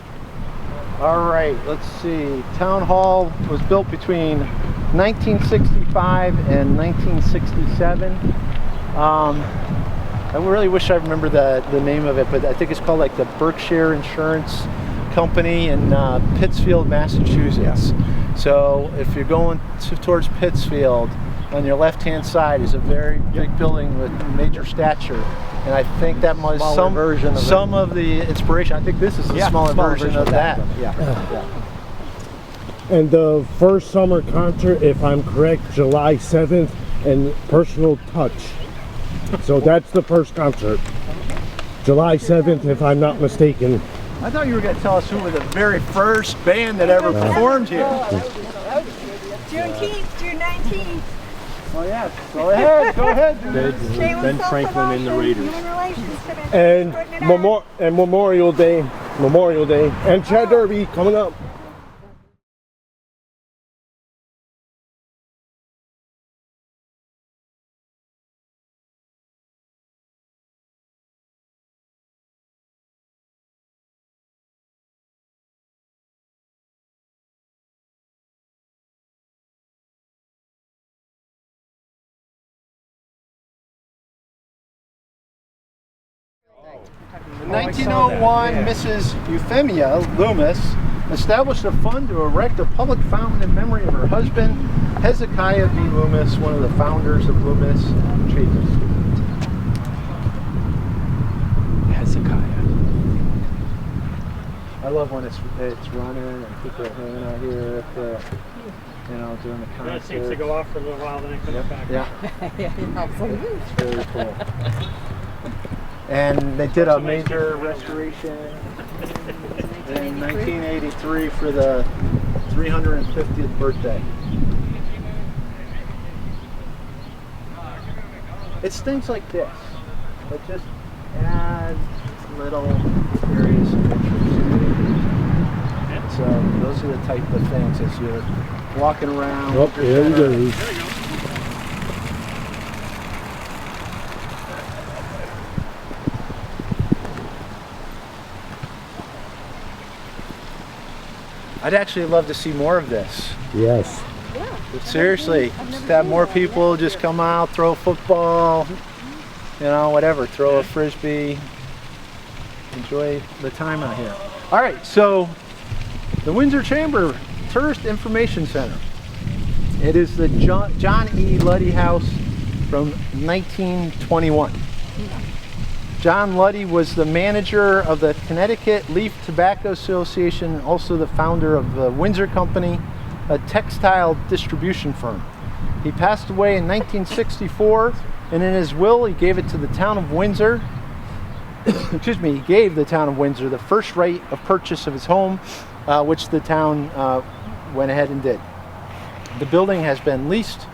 All right, let's see. Town Hall was built between 1965 and 1967. I really wish I remember the name of it, but I think it's called like the Berkshire Insurance Company in Pittsfield, Massachusetts. Yeah. So if you're going towards Pittsfield, on your left-hand side is a very big building with major stature, and I think that was some of the inspiration. I think this is a smaller version of that. Yeah. And the first summer concert, if I'm correct, July 7th, and Personal Touch. So that's the first concert. July 7th, if I'm not mistaken. I thought you were going to tell us who was the very first band that ever performed here. June 19th. Oh yeah, go ahead, go ahead. Ben Franklin in the Raiders. And Memorial Day, and Chad Derby coming up. In 1901, Mrs. Euphemia Loomis established a fund to erect a public fountain in memory of her husband, Hezekiah B. Loomis, one of the founders of Loomis Chambers. Hezekiah. I love when it's running and people are hanging out here at the, during the concert. That seems to go off for a little while, then it comes back. Yeah. It's very cool. And they did a major restoration in 1983 for the 350th birthday. It's things like this that just add little areas of interest. So those are the type of things as you're walking around. Oh, there he goes. I'd actually love to see more of this. Yes. But seriously, just have more people just come out, throw a football, whatever, throw a frisbee, enjoy the time out here. All right, so the Windsor Chamber Tourist Information Center. It is the John E. Luddy House from 1921. John Luddy was the manager of the Connecticut Leaf Tobacco Association, also the founder of the Windsor Company, a textile distribution firm. He passed away in 1964, and in his will he gave it to the town of Windsor. Excuse me, he gave the town of Windsor the first right of purchase of his home, which the town went ahead and did. The building has been leased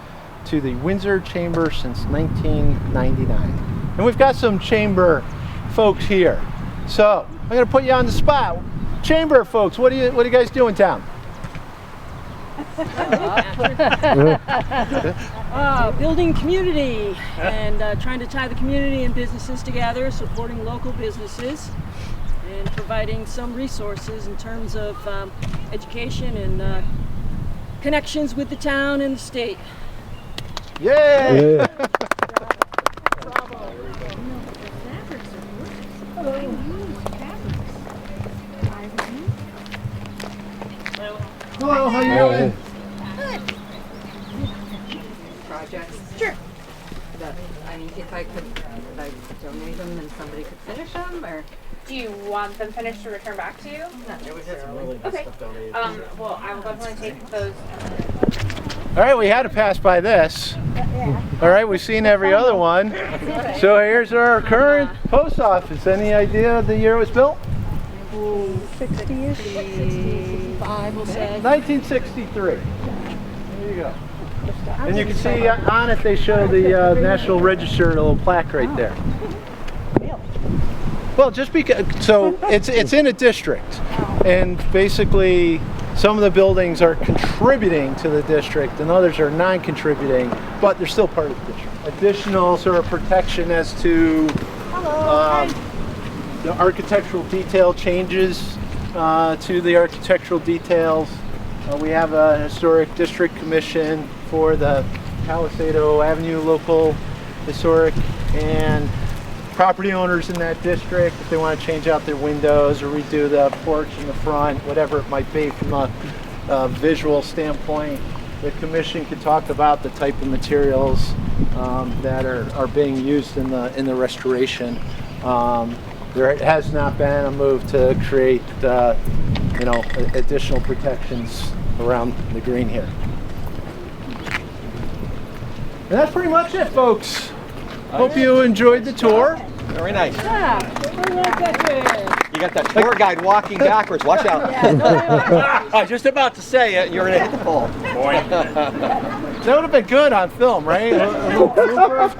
to the Windsor Chamber since 1999. And we've got some chamber folks here. So I'm going to put you on the spot. Chamber folks, what do you guys do in town? Building community and trying to tie the community and businesses together, supporting local businesses, and providing some resources in terms of education and connections with the town and the state. Yay! Yeah. Hello, how you doing? Projects. Sure. That, I mean, if I donate them and somebody could finish them, or? Do you want them finished to return back to you? Not necessarily. Okay. Well, I will definitely take those. All right, we had to pass by this. All right, we've seen every other one. So here's our current post office. Any idea of the year it was built? 60-ish? 65, we'll say. 1963. There you go. And you can see on it they show the National Register, a little plaque right there. Well, just because, so it's in a district, and basically some of the buildings are contributing to the district and others are non-contributing, but they're still part of the district. Additional sort of protection as to the architectural detail changes to the architectural details. We have a historic district commission for the Palisado Avenue local historic, and property owners in that district, if they want to change out their windows or redo the porch in the front, whatever it might be from a visual standpoint, the commission could talk about the type of materials that are being used in the restoration. There has not been a move to create additional protections around the green here. And that's pretty much it, folks. Hope you enjoyed the tour. Very nice. Yeah, You got that tour guide walking backwards. Watch out. I was just about to say it. You're going to hit the pole. That would have been good on film, right? A little blooper.